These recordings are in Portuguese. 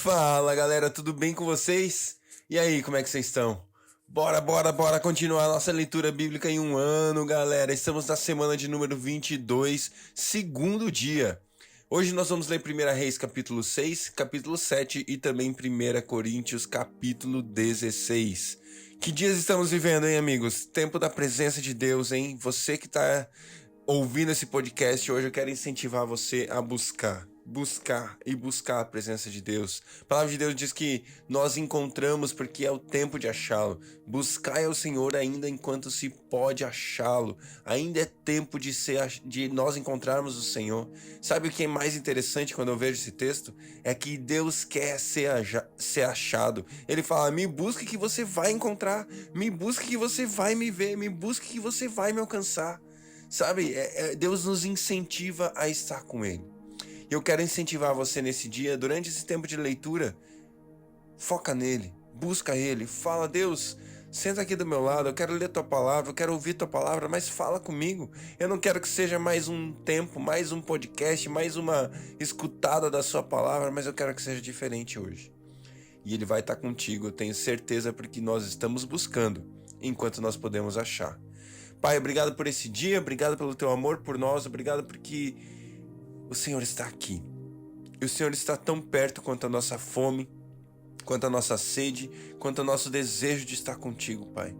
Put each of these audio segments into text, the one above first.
Fala galera, tudo bem com vocês? E aí, como é que vocês estão? Bora continuar nossa leitura bíblica em um ano, galera. Estamos na semana de número 22, segundo dia. Hoje nós vamos ler 1 Reis capítulo 6, capítulo 7 e também 1 Coríntios capítulo 16. Que dias estamos vivendo, hein, amigos? Tempo da presença de Deus, hein? Você que está ouvindo esse podcast hoje, eu quero incentivar você a buscar a presença de Deus. A palavra de Deus diz que nós encontramos porque é o tempo de achá-lo. Buscai ao Senhor ainda enquanto se pode achá-lo. Ainda é tempo de nós encontrarmos o Senhor. Sabe o que é mais interessante quando eu vejo esse texto? É que Deus quer ser achado. Ele fala, me busque que você vai encontrar. Me busque que você vai me ver. Me busque que você vai me alcançar. Sabe, Deus nos incentiva a estar com Ele. Eu quero incentivar você nesse dia, durante esse tempo de leitura, foca nele, busca ele, fala, Deus, senta aqui do meu lado, eu quero ler tua palavra, eu quero ouvir tua palavra, mas fala comigo. Eu não quero que seja mais um tempo, mais um podcast, mais uma escutada da sua palavra, mas eu quero que seja diferente hoje. E ele vai estar contigo, eu tenho certeza, porque nós estamos buscando, enquanto nós podemos achar. Pai, obrigado por esse dia, obrigado pelo teu amor por nós, obrigado porque o Senhor está aqui. E o Senhor está tão perto quanto a nossa fome, quanto a nossa sede, quanto o nosso desejo de estar contigo, Pai.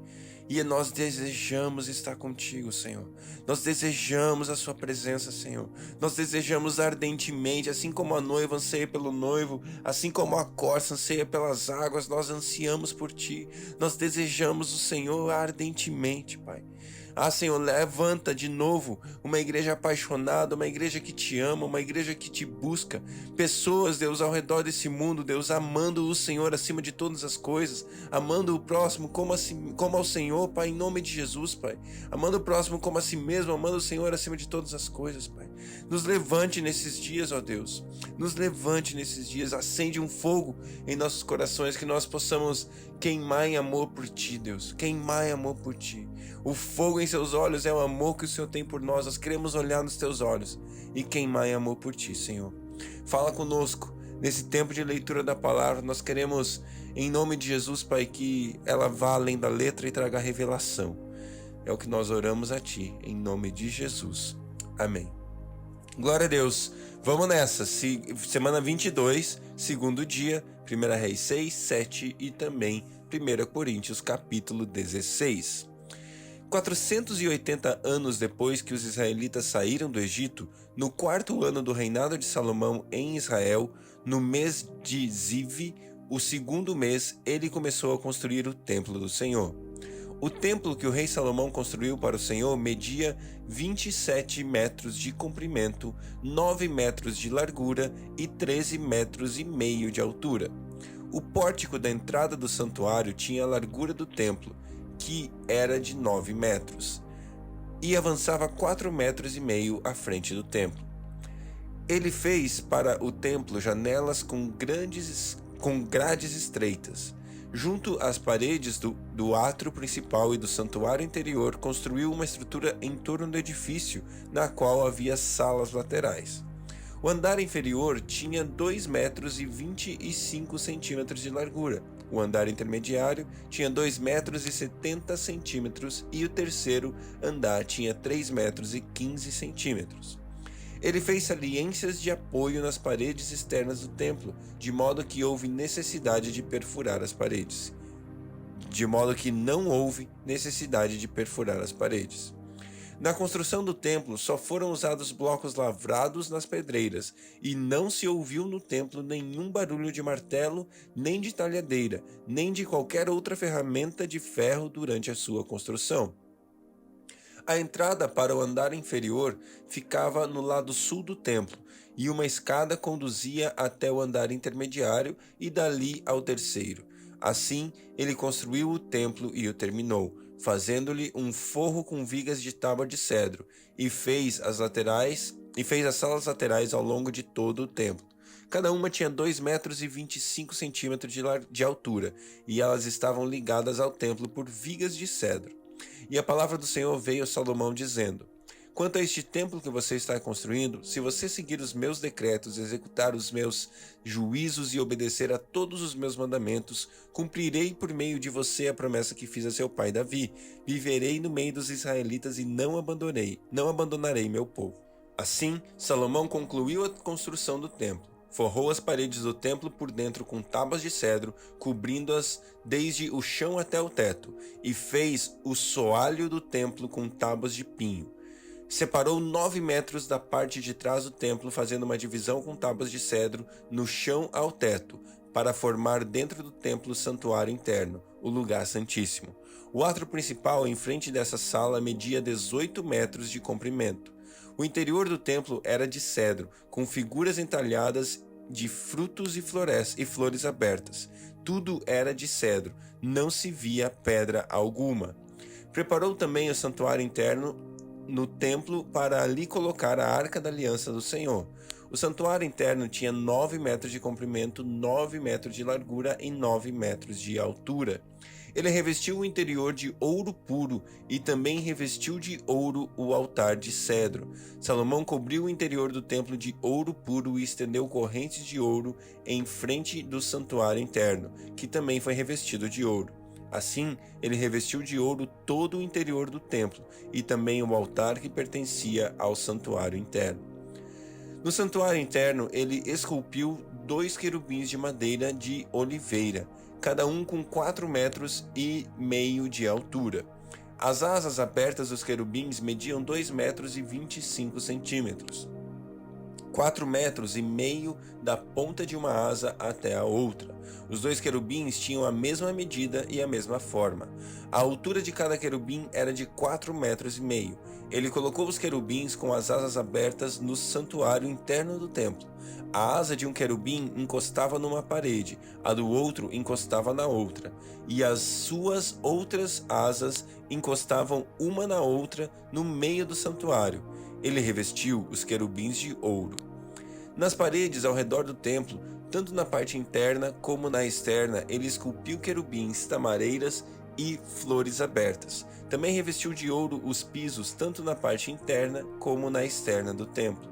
E nós desejamos estar contigo, Senhor. Nós desejamos a sua presença, Senhor. Nós desejamos ardentemente, assim como a noiva anseia pelo noivo, assim como a corça anseia pelas águas, nós ansiamos por ti. Nós desejamos o Senhor ardentemente, Pai. Ah, Senhor, levanta de novo uma igreja apaixonada, uma igreja que te ama, uma igreja que te busca. Pessoas, Deus, ao redor desse mundo, Deus, amando o Senhor acima de todas as coisas, amando o próximo como ao Senhor, Pai, em nome de Jesus, Pai. Amando o próximo como a si mesmo, amando o Senhor acima de todas as coisas, Pai. Nos levante nesses dias, ó Deus. Nos levante nesses dias, acende um fogo em nossos corações, que nós possamos queimar em amor por Ti, Deus. Queimar em amor por Ti. O fogo em seus olhos é o amor que o Senhor tem por nós. Nós queremos olhar nos teus olhos e queimar em amor por ti, Senhor. Fala conosco nesse tempo de leitura da palavra. Nós queremos, em nome de Jesus, Pai, que ela vá além da letra e traga revelação. É o que nós oramos a ti, em nome de Jesus. Amém. Glória a Deus. Vamos nessa. Semana 22, segundo dia, 1 Reis 6, 7 e também 1 Coríntios capítulo 16. 480 anos depois que os israelitas saíram do Egito, no quarto ano do reinado de Salomão em Israel, no mês de Ziv, o segundo mês, ele começou a construir o templo do Senhor. O templo que o rei Salomão construiu para o Senhor media 27 metros de comprimento, 9 metros de largura e 13 metros e meio de altura. O pórtico da entrada do santuário tinha a largura do templo, que era de 9 metros, e avançava 4 metros e meio à frente do templo. Ele fez para o templo janelas com grades estreitas. Junto às paredes do átrio principal e do santuário interior, construiu uma estrutura em torno do edifício, na qual havia salas laterais. O andar inferior tinha 2 metros e 25 centímetros de largura. O andar intermediário tinha 2 metros e 70 centímetros e o terceiro andar tinha 3 metros e 15 centímetros. Ele fez saliências de apoio nas paredes externas do templo, de modo que houve necessidade de perfurar as paredes. Na construção do templo só foram usados blocos lavrados nas pedreiras, e não se ouviu no templo nenhum barulho de martelo, nem de talhadeira, nem de qualquer outra ferramenta de ferro durante a sua construção. A entrada para o andar inferior ficava no lado sul do templo, e uma escada conduzia até o andar intermediário e dali ao terceiro. Assim, ele construiu o templo e o terminou, fazendo-lhe um forro com vigas de tábua de cedro, e fez as salas laterais ao longo de todo o templo. Cada uma tinha 2 metros e 25 centímetros de altura, e elas estavam ligadas ao templo por vigas de cedro. E a palavra do Senhor veio a Salomão dizendo: Quanto a este templo que você está construindo, se você seguir os meus decretos, executar os meus juízos e obedecer a todos os meus mandamentos, cumprirei por meio de você a promessa que fiz a seu pai Davi. Viverei no meio dos israelitas e não abandonarei meu povo. Assim, Salomão concluiu a construção do templo. Forrou as paredes do templo por dentro com tábuas de cedro, cobrindo-as desde o chão até o teto, e fez o soalho do templo com tábuas de pinho. Separou 9 metros da parte de trás do templo, fazendo uma divisão com tábuas de cedro no chão ao teto, para formar dentro do templo o santuário interno, o lugar santíssimo. O átrio principal, em frente dessa sala, media 18 metros de comprimento. O interior do templo era de cedro, com figuras entalhadas de frutos e flores abertas. Tudo era de cedro, não se via pedra alguma. Preparou também o santuário interno no templo para ali colocar a arca da aliança do Senhor. O santuário interno tinha 9 metros de comprimento, 9 metros de largura e 9 metros de altura. Ele revestiu o interior de ouro puro e também revestiu de ouro o altar de cedro. Salomão cobriu o interior do templo de ouro puro e estendeu correntes de ouro em frente do santuário interno, que também foi revestido de ouro. Assim, ele revestiu de ouro todo o interior do templo e também o altar que pertencia ao santuário interno. No santuário interno, ele esculpiu 2 querubins de madeira de oliveira, cada um com 4,5 metros de altura. As asas abertas dos querubins mediam 2,25 metros, 4,5 metros da ponta de uma asa até a outra. Os 2 querubins tinham a mesma medida e a mesma forma. A altura de cada querubim era de 4,5 metros. Ele colocou os querubins com as asas abertas no santuário interno do templo. A asa de um querubim encostava numa parede, a do outro encostava na outra, e as suas outras asas encostavam uma na outra no meio do santuário. Ele revestiu os querubins de ouro. Nas paredes ao redor do templo, tanto na parte interna como na externa, ele esculpiu querubins, tamareiras e flores abertas. Também revestiu de ouro os pisos, tanto na parte interna como na externa do templo.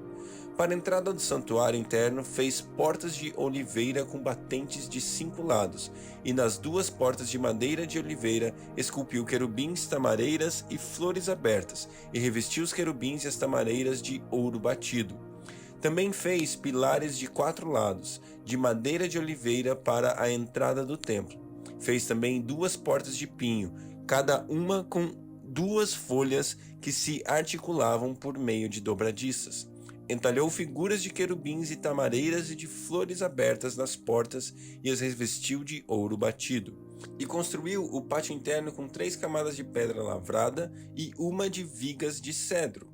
Para a entrada do santuário interno, fez portas de oliveira com batentes de 5 lados, e nas 2 portas de madeira de oliveira esculpiu querubins, tamareiras e flores abertas, e revestiu os querubins e as tamareiras de ouro batido. Também fez pilares de 4 lados, de madeira de oliveira para a entrada do templo. Fez também 2 portas de pinho, cada uma com 2 folhas que se articulavam por meio de dobradiças. Entalhou figuras de querubins e tamareiras e de flores abertas nas portas e as revestiu de ouro batido. E construiu o pátio interno com 3 camadas de pedra lavrada e uma de vigas de cedro.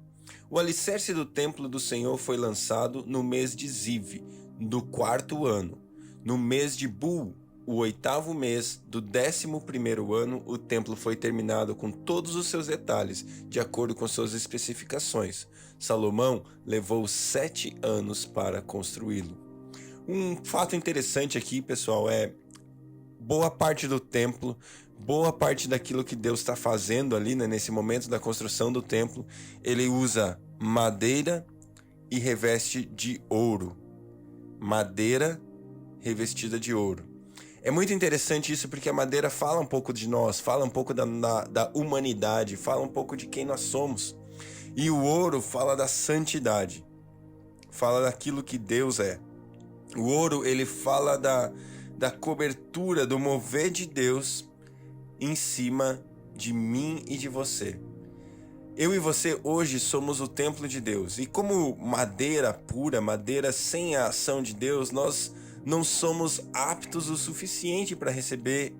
O alicerce do templo do Senhor foi lançado no mês de Ziv, do 4º ano. No mês de Bul, o 8º mês do 11º ano, o templo foi terminado com todos os seus detalhes, de acordo com suas especificações. Salomão levou 7 anos para construí-lo. Um fato interessante aqui, pessoal, é boa parte do templo, boa parte daquilo que Deus está fazendo ali, né, nesse momento da construção do templo, ele usa madeira e reveste de ouro. Madeira revestida de ouro. É muito interessante isso porque a madeira fala um pouco de nós, fala um pouco da humanidade, fala um pouco de quem nós somos. E o ouro fala da santidade, fala daquilo que Deus é. O ouro, ele fala da cobertura, do mover de Deus em cima de mim e de você. Eu e você hoje somos o templo de Deus. E como madeira pura, madeira sem a ação de Deus, nós não somos aptos o suficiente para receber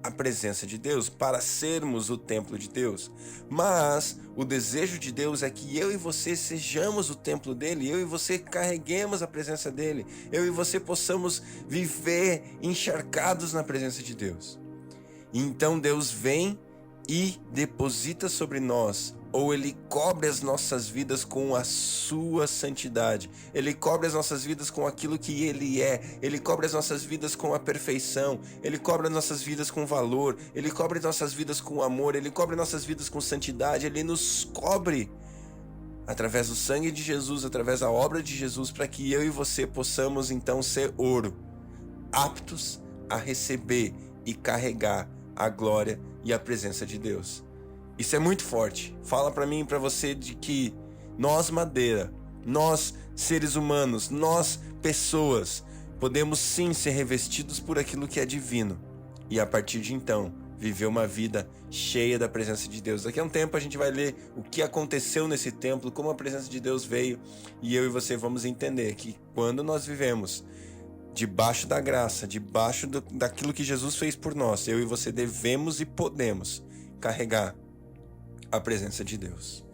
a presença de Deus, para sermos o templo de Deus. Mas o desejo de Deus é que eu e você sejamos o templo dele, eu e você carreguemos a presença dele, eu e você possamos viver encharcados na presença de Deus. E então Deus vem e deposita sobre nós, ou ele cobre as nossas vidas com a sua santidade, ele cobre as nossas vidas com aquilo que ele é, ele cobre as nossas vidas com a perfeição, ele cobre as nossas vidas com valor, ele cobre as nossas vidas com amor, ele cobre as nossas vidas com santidade, ele nos cobre através do sangue de Jesus, através da obra de Jesus, para que eu e você possamos então ser ouro, aptos a receber e carregar a glória e a presença de Deus. Isso é muito forte. Fala para mim e para você de que nós, madeira, nós, seres humanos, nós, pessoas, podemos sim ser revestidos por aquilo que é divino e a partir de então viver uma vida cheia da presença de Deus. Daqui a um tempo a gente vai ler o que aconteceu nesse templo, como a presença de Deus veio, e eu e você vamos entender que quando nós vivemos debaixo da graça, debaixo daquilo que Jesus fez por nós, eu e você devemos e podemos carregar a presença de Deus.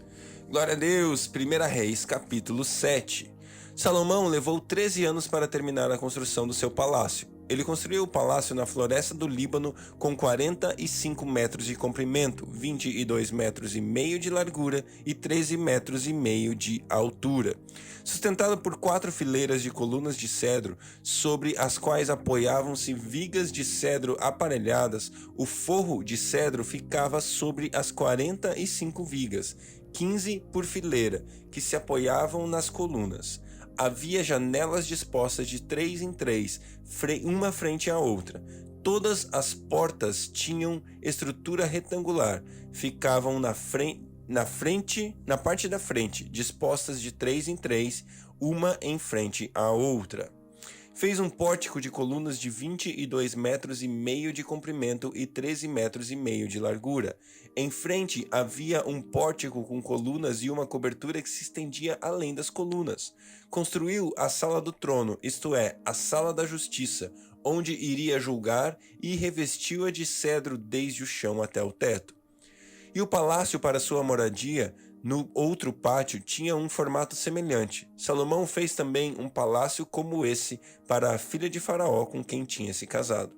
Glória a Deus. 1 Reis, capítulo 7. Salomão levou 13 anos para terminar a construção do seu palácio. Ele construiu o palácio na floresta do Líbano com 45 metros de comprimento, 22 metros e meio de largura e 13 metros e meio de altura. Sustentado por 4 fileiras de colunas de cedro, sobre as quais apoiavam-se vigas de cedro aparelhadas, o forro de cedro ficava sobre as 45 vigas, 15 por fileira, que se apoiavam nas colunas. Havia janelas dispostas de 3 em 3, uma frente à outra. Todas as portas tinham estrutura retangular, ficavam na parte da frente, dispostas de 3 em 3, uma em frente à outra. Fez um pórtico de colunas de 22 metros e meio de comprimento e 13 metros e meio de largura. Em frente havia um pórtico com colunas e uma cobertura que se estendia além das colunas. Construiu a sala do trono, isto é, a sala da justiça, onde iria julgar, e revestiu-a de cedro desde o chão até o teto. E o palácio para sua moradia, no outro pátio, tinha um formato semelhante. Salomão fez também um palácio como esse para a filha de Faraó com quem tinha se casado.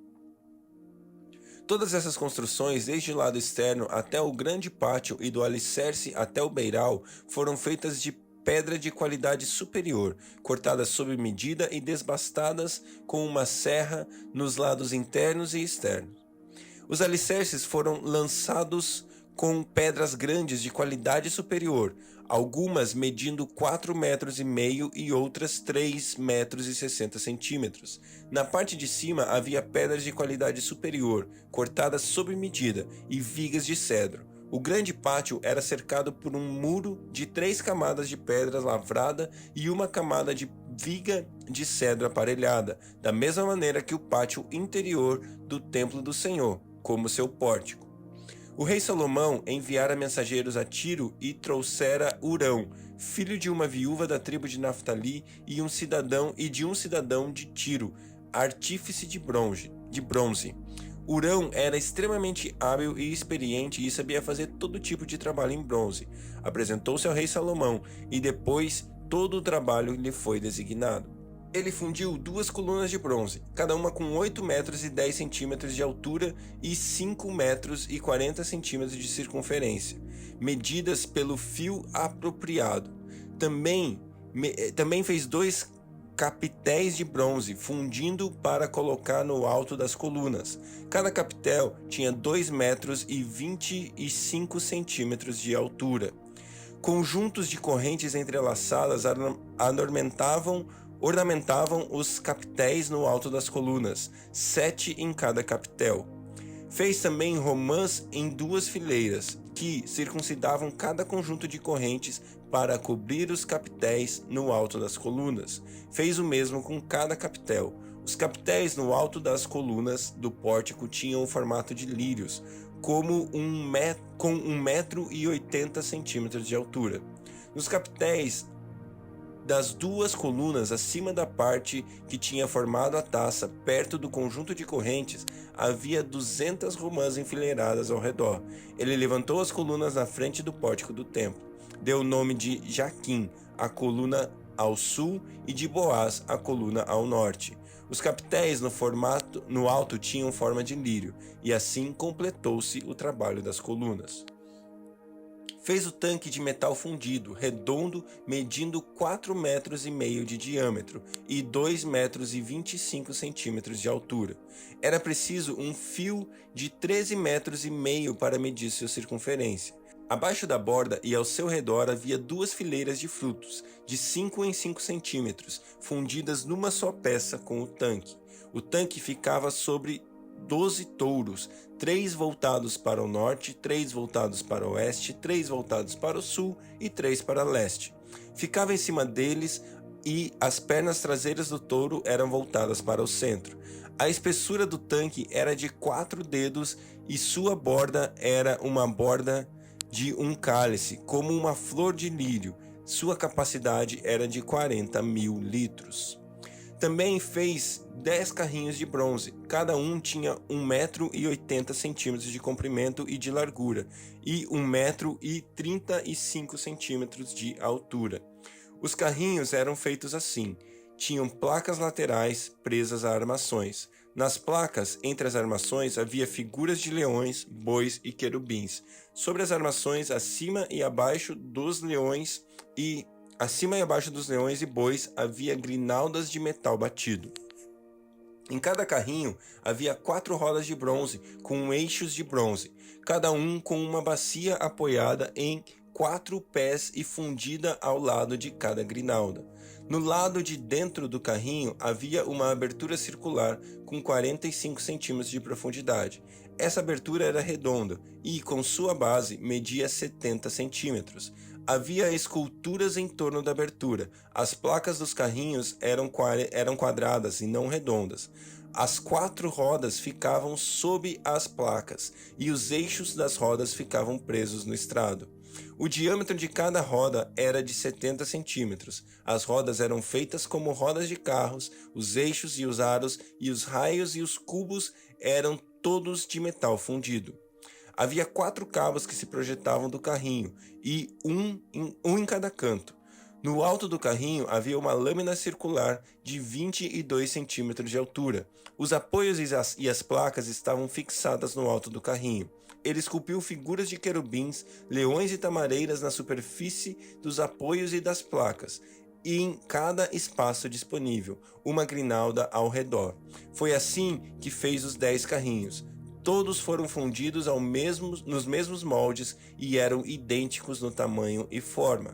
Todas essas construções, desde o lado externo até o grande pátio e do alicerce até o beiral, foram feitas de pedra de qualidade superior, cortadas sob medida e desbastadas com uma serra nos lados internos e externos. Os alicerces foram lançados com pedras grandes de qualidade superior, algumas medindo 4,5 metros e outras 3,60 metros. Na parte de cima havia pedras de qualidade superior, cortadas sob medida, e vigas de cedro. O grande pátio era cercado por um muro de 3 camadas de pedra lavrada e uma camada de viga de cedro aparelhada, da mesma maneira que o pátio interior do templo do Senhor, como seu pórtico. O rei Salomão enviara mensageiros a Tiro e trouxera Hurão, filho de uma viúva da tribo de Naftali e de um cidadão de Tiro, artífice de bronze. Hurão era extremamente hábil e experiente e sabia fazer todo tipo de trabalho em bronze. Apresentou-se ao rei Salomão e depois todo o trabalho lhe foi designado. Ele fundiu 2 colunas de bronze, cada uma com 8 metros e 10 centímetros de altura e 5 metros e 40 centímetros de circunferência, medidas pelo fio apropriado. Também fez 2 capitéis de bronze, fundindo para colocar no alto das colunas. Cada capitel tinha 2 metros e 25 centímetros de altura. Conjuntos de correntes entrelaçadas ornamentavam os capitéis no alto das colunas, 7 em cada capitel. Fez também romãs em 2 fileiras, que circuncidavam cada conjunto de correntes para cobrir os capitéis no alto das colunas. Fez o mesmo com cada capitel. Os capitéis no alto das colunas do pórtico tinham o formato de lírios, com 1,80 metro de altura. Nos capitéis das 2 colunas acima da parte que tinha formado a taça, perto do conjunto de correntes, havia 200 romãs enfileiradas ao redor. Ele levantou as colunas na frente do pórtico do templo. Deu o nome de Jaquim, a coluna ao sul, e de Boaz, a coluna ao norte. Os capitéis no alto tinham forma de lírio, e assim completou-se o trabalho das colunas. Fez o tanque de metal fundido, redondo, medindo 4,5 metros de diâmetro e 2,25 metros de altura. Era preciso um fio de 13,5 metros para medir sua circunferência. Abaixo da borda e ao seu redor havia 2 fileiras de frutos, de 5 em 5 centímetros, fundidas numa só peça com o tanque. O tanque ficava sobre 12 touros, 3 voltados para o norte, 3 voltados para o oeste, 3 voltados para o sul e 3 para o leste. Ficava em cima deles e as pernas traseiras do touro eram voltadas para o centro. A espessura do tanque era de 4 dedos e sua borda era uma borda de um cálice, como uma flor de lírio. Sua capacidade era de 40.000 litros. Também fez 10 carrinhos de bronze. Cada um tinha 1,80 m de comprimento e de largura, e 1,35 m de altura. Os carrinhos eram feitos assim. Tinham placas laterais presas a armações. Nas placas, entre as armações, havia figuras de leões, bois e querubins. Sobre as armações, acima e abaixo dos leões e bois, havia grinaldas de metal batido. Em cada carrinho havia 4 rodas de bronze com eixos de bronze, cada um com uma bacia apoiada em 4 pés e fundida ao lado de cada grinalda. No lado de dentro do carrinho havia uma abertura circular com 45 centímetros de profundidade. Essa abertura era redonda e, com sua base, media 70 centímetros. Havia esculturas em torno da abertura. As placas dos carrinhos eram quadradas e não redondas. As 4 rodas ficavam sob as placas e os eixos das rodas ficavam presos no estrado. O diâmetro de cada roda era de 70 centímetros. As rodas eram feitas como rodas de carros, os eixos e os aros e os raios e os cubos eram todos de metal fundido. Havia 4 cabos que se projetavam do carrinho, e um em cada canto. No alto do carrinho havia uma lâmina circular de 22 centímetros de altura. Os apoios e as placas estavam fixadas no alto do carrinho. Ele esculpiu figuras de querubins, leões e tamareiras na superfície dos apoios e das placas, e em cada espaço disponível, uma grinalda ao redor. Foi assim que fez os 10 carrinhos. Todos foram fundidos nos mesmos moldes e eram idênticos no tamanho e forma.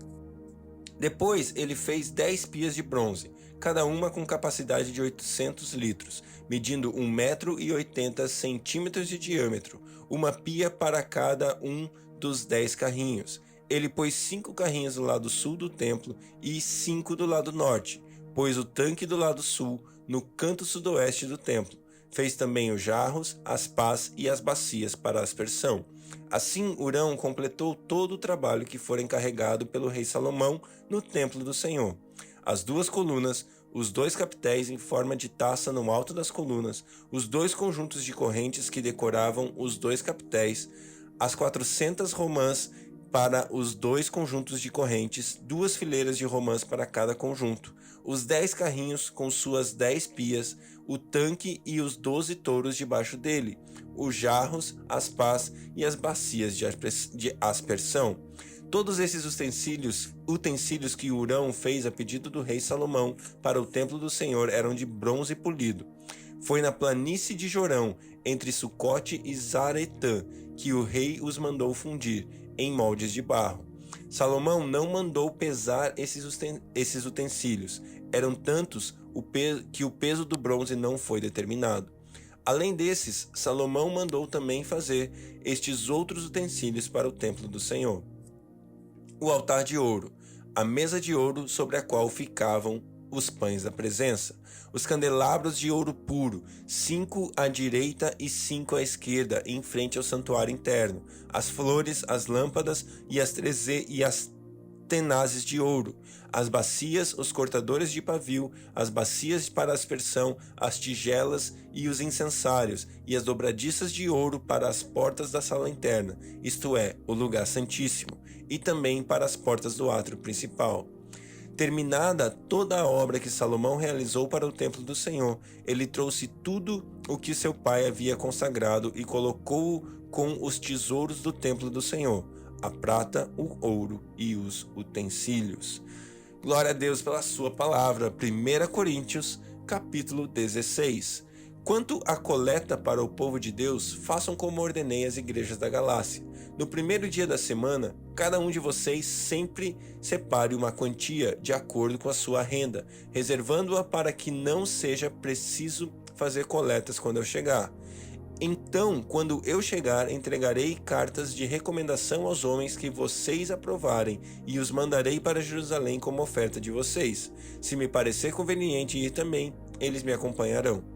Depois ele fez 10 pias de bronze, cada uma com capacidade de 800 litros, medindo 1,80 m de diâmetro, uma pia para cada um dos 10 carrinhos. Ele pôs 5 carrinhos do lado sul do templo e 5 do lado norte. Pôs o tanque do lado sul, no canto sudoeste do templo. Fez também os jarros, as pás e as bacias para a aspersão. Assim, Hurão completou todo o trabalho que fora encarregado pelo rei Salomão no templo do Senhor. As 2 colunas, os 2 capitéis em forma de taça no alto das colunas, os 2 conjuntos de correntes que decoravam os 2 capitéis, as 400 romãs para os 2 conjuntos de correntes, 2 fileiras de romãs para cada conjunto, os 10 carrinhos com suas 10 pias, o tanque e os 12 touros debaixo dele, os jarros, as pás e as bacias de aspersão. Todos esses utensílios que Hurão fez a pedido do rei Salomão para o templo do Senhor eram de bronze polido. Foi na planície de Jorão, entre Sucote e Zaretã, que o rei os mandou fundir, em moldes de barro. Salomão não mandou pesar esses utensílios. Eram tantos que o peso do bronze não foi determinado. Além desses, Salomão mandou também fazer estes outros utensílios para o templo do Senhor: o altar de ouro, a mesa de ouro sobre a qual ficavam os pães da presença, os candelabros de ouro puro, 5 à direita e 5 à esquerda, em frente ao santuário interno, as flores, as lâmpadas e as tenazes de ouro, as bacias, os cortadores de pavio, as bacias para aspersão, as tigelas e os incensários, e as dobradiças de ouro para as portas da sala interna, isto é, o lugar santíssimo, e também para as portas do átrio principal. Terminada toda a obra que Salomão realizou para o templo do Senhor, ele trouxe tudo o que seu pai havia consagrado e colocou-o com os tesouros do templo do Senhor, a prata, o ouro e os utensílios. Glória a Deus pela sua palavra. 1 Coríntios, capítulo 16. Quanto à coleta para o povo de Deus, façam como ordenei às igrejas da Galácia. No primeiro dia da semana, cada um de vocês sempre separe uma quantia de acordo com a sua renda, reservando-a para que não seja preciso fazer coletas quando eu chegar. Então, quando eu chegar, entregarei cartas de recomendação aos homens que vocês aprovarem e os mandarei para Jerusalém como oferta de vocês. Se me parecer conveniente ir também, eles me acompanharão.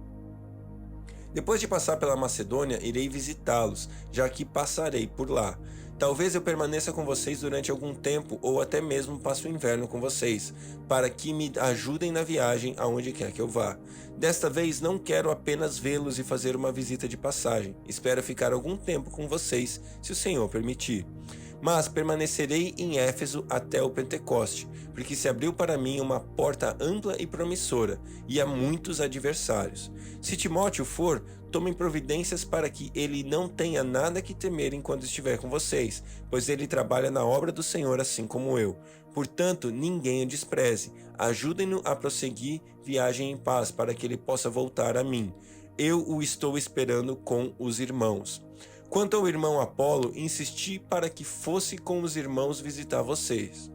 Depois de passar pela Macedônia, irei visitá-los, já que passarei por lá. Talvez eu permaneça com vocês durante algum tempo ou até mesmo passe o inverno com vocês, para que me ajudem na viagem aonde quer que eu vá. Desta vez não quero apenas vê-los e fazer uma visita de passagem. Espero ficar algum tempo com vocês, se o Senhor permitir. Mas permanecerei em Éfeso até o Pentecoste, porque se abriu para mim uma porta ampla e promissora, e há muitos adversários. Se Timóteo for, tomem providências para que ele não tenha nada que temer enquanto estiver com vocês, pois ele trabalha na obra do Senhor assim como eu. Portanto, ninguém o despreze. Ajudem-no a prosseguir viagem em paz, para que ele possa voltar a mim. Eu o estou esperando com os irmãos. Quanto ao irmão Apolo, insisti para que fosse com os irmãos visitar vocês.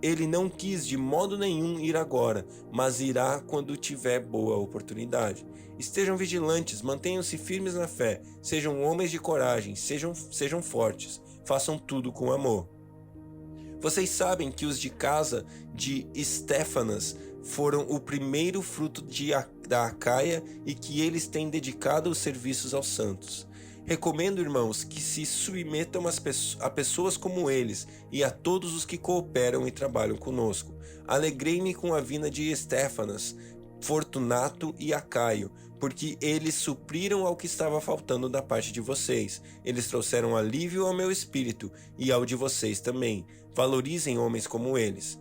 Ele não quis de modo nenhum ir agora, mas irá quando tiver boa oportunidade. Estejam vigilantes, mantenham-se firmes na fé, sejam homens de coragem, sejam fortes, façam tudo com amor. Vocês sabem que os de casa de Estéfanas foram o primeiro fruto da Acaia e que eles têm dedicado os serviços aos santos. Recomendo, irmãos, que se submetam a pessoas como eles e a todos os que cooperam e trabalham conosco. Alegrei-me com a vinda de Estéfanas, Fortunato e Acaio, porque eles supriram ao que estava faltando da parte de vocês. Eles trouxeram alívio ao meu espírito e ao de vocês também. Valorizem homens como eles.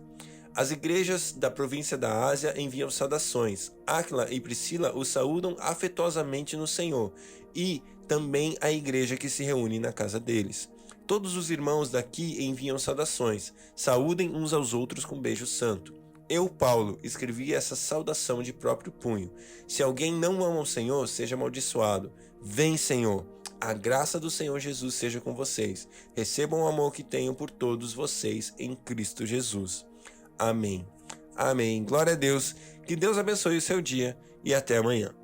As igrejas da província da Ásia enviam saudações. Áquila e Priscila os saúdam afetuosamente no Senhor, e também a igreja que se reúne na casa deles. Todos os irmãos daqui enviam saudações. Saúdem uns aos outros com beijo santo. Eu, Paulo, escrevi essa saudação de próprio punho. Se alguém não ama o Senhor, seja amaldiçoado. Vem, Senhor. A graça do Senhor Jesus seja com vocês. Recebam o amor que tenho por todos vocês em Cristo Jesus. Amém. Amém. Glória a Deus. Que Deus abençoe o seu dia e até amanhã.